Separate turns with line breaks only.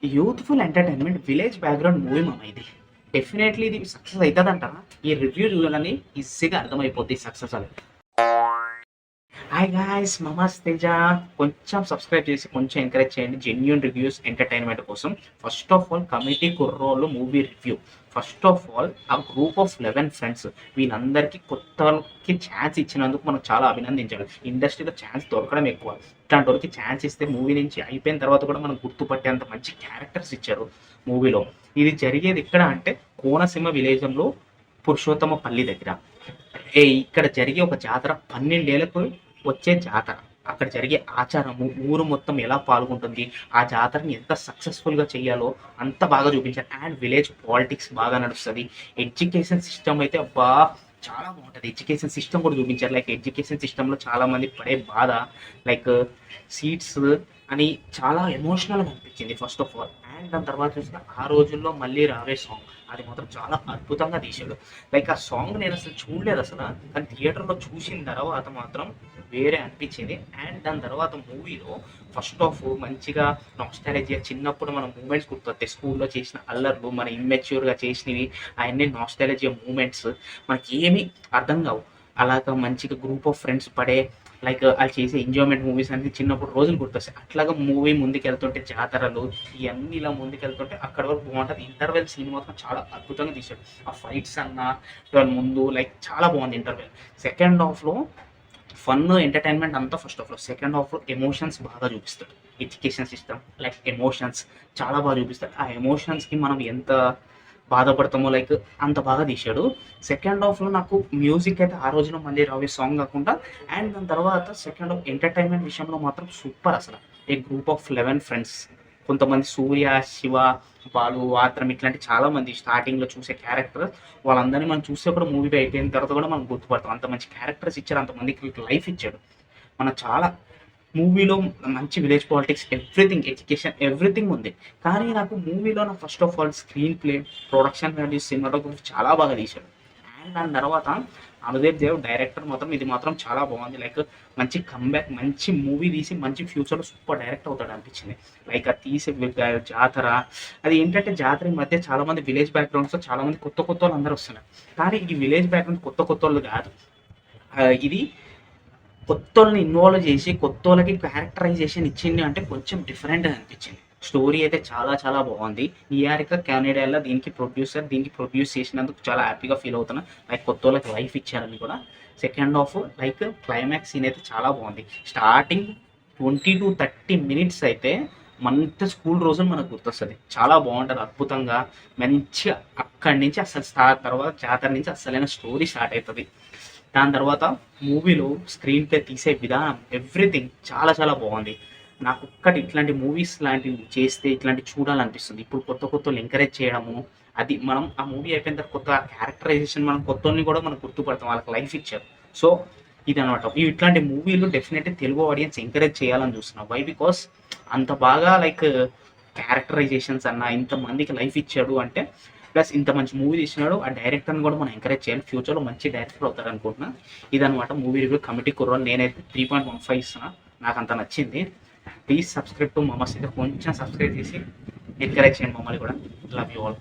Youthful entertainment village background movie మామ ఇది. Definitely ఇది సక్సెస్ అవుతుందంటారా? ఈ రివ్యూ చూడాలని ఈజీగా అర్థమైపోద్ది సక్సెస్ అని. Hi guys, Mama's Teja. కొంచెం సబ్స్క్రైబ్ చేసి కొంచెం ఎంకరేజ్ చేయండి జెన్యూన్ రివ్యూస్ ఎంటర్టైన్మెంట్ కోసం. ఫస్ట్ ఆఫ్ ఆల్ కమిటీ కుర్రోళ్ళు movie review. First of all ఆ గ్రూప్ ఆఫ్ 11 ఫ్రెండ్స్ వీళ్ళందరికీ కొత్తకి ఛాన్స్ ఇచ్చినందుకు మనం చాలా అభినందించాలి. ఇండస్ట్రీలో ఛాన్స్ దొరకడం ఎక్కువ, ఇట్లాంటి వాళ్ళకి ఛాన్స్ ఇస్తే మూవీ నుంచి అయిపోయిన తర్వాత కూడా మనం గుర్తుపట్టేంత మంచి క్యారెక్టర్స్ ఇచ్చారు మూవీలో. ఇది జరిగేది ఎక్కడ అంటే కోనసీమ విలేజ్లో పురుషోత్తమపల్లి దగ్గర. ఇక్కడ జరిగే ఒక జాతర 12 ఏళ్లకు వచ్చే జాతర. అక్కడ జరిగే ఆచారము, ఊరు మొత్తం ఎలా పాల్గొంటుంది, ఆ జాతరని ఎంత సక్సెస్ఫుల్గా చేయాలో అంత బాగా చూపించారు. అండ్ విలేజ్ పాలిటిక్స్ బాగా నడుస్తుంది. ఎడ్యుకేషన్ సిస్టమ్ అయితే అబ్బా చాలా బాగుంటుంది. ఎడ్యుకేషన్ సిస్టమ్ కూడా చూపించారు. లైక్ ఎడ్యుకేషన్ సిస్టంలో చాలా మంది పడే బాధ, లైక్ సీట్స్ అని చాలా ఎమోషనల్గా అనిపించింది ఫస్ట్ ఆఫ్ ఆల్. అండ్ దాని తర్వాత చూసిన ఆ రోజుల్లో మళ్ళీ రావే సాంగ్, అది మాత్రం చాలా అద్భుతంగా తీసాడు. లైక్ ఆ సాంగ్ నేను అసలు చూడలేదు అసలు, కానీ థియేటర్లో చూసిన తర్వాత మాత్రం వేరే అనిపించింది. అండ్ దాని తర్వాత మూవీలో ఫస్ట్ ఆఫ్ మంచిగా నాస్టాలజియా, చిన్నప్పుడు మన మూమెంట్స్ గుర్తొస్తాయి. స్కూల్లో చేసిన అల్లర్లు, మన ఇమ్మెచ్యూర్గా చేసినవి, అవన్నీ నాస్టాలజియా మూమెంట్స్ మనకి ఏమీ అర్థం కావు. అలాగా మంచిగా గ్రూప్ ఆఫ్ ఫ్రెండ్స్ పడే లైక్ వాళ్ళు చేసే ఎంజాయ్మెంట్ మూవీస్ అనేది చిన్నప్పుడు రోజులు గుర్తొస్తాయి. అట్లాగా మూవీ ముందుకెళ్తుంటే జాతరలు ఇవన్నీ ఇలా ముందుకెళ్తుంటే అక్కడ వరకు బాగుంటుంది. ఇంటర్వెల్ సీన్ మాత్రం చాలా అద్భుతంగా తీశాడు. ఆ ఫైట్స్ అన్న ముందు లైక్ చాలా బాగుంది ఇంటర్వెల్. సెకండ్ హాఫ్లో ఫన్ ఎంటర్టైన్మెంట్ అంతా ఫస్ట్ హాఫ్లో. సెకండ్ హాఫ్లో ఎమోషన్స్ బాగా చూపిస్తాడు. ఎడ్యుకేషన్ సిస్టమ్ లైక్ ఎమోషన్స్ చాలా బాగా చూపిస్తాడు. ఆ ఎమోషన్స్కి మనం ఎంత బాధపడతామో లైక్ అంత బాగా తీశాడు. సెకండ్ హాఫ్లో నాకు మ్యూజిక్ అయితే ఆ రోజున మళ్ళీ రావే సాంగ్ కాకుండా, అండ్ దాని తర్వాత సెకండ్ హాఫ్ ఎంటర్టైన్మెంట్ విషయంలో మాత్రం సూపర్ అసలు. ఏ గ్రూప్ ఆఫ్ 11 ఫ్రెండ్స్, కొంతమంది సూర్య, శివ, బాలు, ఆత్రం ఇట్లాంటి చాలామంది స్టార్టింగ్లో చూసే క్యారెక్టర్, వాళ్ళందరినీ మనం చూసే కూడా మూవీ అయిపోయిన తర్వాత కూడా మనం గుర్తుపడతాం. అంత మంచి క్యారెక్టర్స్ ఇచ్చారు, అంతమందికి లైఫ్ ఇచ్చాడు. మనం చాలా మూవీలో మంచి village politics, everything, education, everything ఉంది. కానీ నాకు మూవీలో నా first of all screen play, production values, cinematography చాలా బాగా తీశాడు. అండ్ దాని తర్వాత అనుదేవ్ దేవ్ డైరెక్టర్ మాత్రం ఇది మాత్రం చాలా బాగుంది. లైక్ మంచి కంబ్యాక్, మంచి మూవీ తీసి మంచి ఫ్యూచర్లో సూపర్ డైరెక్ట్ అవుతాడు అనిపించింది. లైక్ అది తీసే జాతర, అది ఏంటంటే జాతర ఈ మధ్య చాలామంది విలేజ్ బ్యాక్గ్రౌండ్స్లో చాలామంది కొత్త కొత్త వాళ్ళు అందరూ వస్తున్నారు. కానీ ఈ విలేజ్ బ్యాక్గ్రౌండ్ కొత్త కొత్త వాళ్ళు కాదు, ఇది కొత్త వాళ్ళని ఇన్వాల్వ్ చేసి కొత్త వాళ్ళకి క్యారెక్టరైజేషన్ ఇచ్చింది అంటే కొంచెం డిఫరెంట్గా అనిపించింది. స్టోరీ అయితే చాలా చాలా బాగుంది. నిహారిక కెనడాలో దీనికి ప్రొడ్యూస్ చేసినందుకు చాలా హ్యాపీగా ఫీల్ అవుతున్నా. లైక్ కొత్త వాళ్ళకి లైఫ్ ఇచ్చారని కూడా. Second half like climax scene అయితే చాలా బాగుంది. స్టార్టింగ్ 20 to 30 minutes అయితే మన స్కూల్ రోజులు మనకు గుర్తొస్తుంది. చాలా బాగుంటుంది, అద్భుతంగా మంచిగా. అక్కడి నుంచి అసలు తర్వాత జాతర నుంచి అసలైన స్టోరీ స్టార్ట్ అవుతుంది. దాని తర్వాత మూవీలో స్క్రీన్ ప్లే, తీసే విధానం, ఎవ్రీథింగ్ చాలా చాలా బాగుంది. నాకు ఒక్కటి ఇట్లాంటి మూవీస్ లాంటివి చేస్తే ఇట్లాంటివి చూడాలనిపిస్తుంది. ఇప్పుడు కొత్త కొత్త ఎంకరేజ్ చేయడము, అది మనం ఆ మూవీ అయిపోయిన తర్వాత కొత్త క్యారెక్టరైజేషన్, మనం కొత్తని కూడా మనం గుర్తుపడతాం, వాళ్ళకి లైఫ్ ఇచ్చారు. సో ఇది అనమాట. ఇట్లాంటి మూవీలు డెఫినెట్లీ తెలుగు ఆడియన్స్ ఎంకరేజ్ చేయాలని చూస్తున్నాం. వై బికాస్ అంత బాగా లైక్ క్యారెక్టరైజేషన్స్ అన్న ఇంతమందికి లైఫ్ ఇచ్చాడు అంటే, ప్లస్ ఇంత మంచి మూవీ తీసినాడు, ఆ డైరెక్టర్ని కూడా మనం ఎంకరేజ్ చేయాలి. ఫ్యూచర్లో మంచి డైరెక్టర్ అవుతారు అనుకుంటున్నా. ఇదనమాట మూవీ రివ్యూ కమిటీ కుర్రోలు. నేనైతే 3.15 ఇస్తున్నా, నాకు అంత నచ్చింది. ప్లీజ్ సబ్స్క్రైబ్ టు మమస్. కొంచెం సబ్స్క్రైబ్ చేసి ఎంకరేజ్ చేయండి మమ్మల్ని కూడా. Love you all.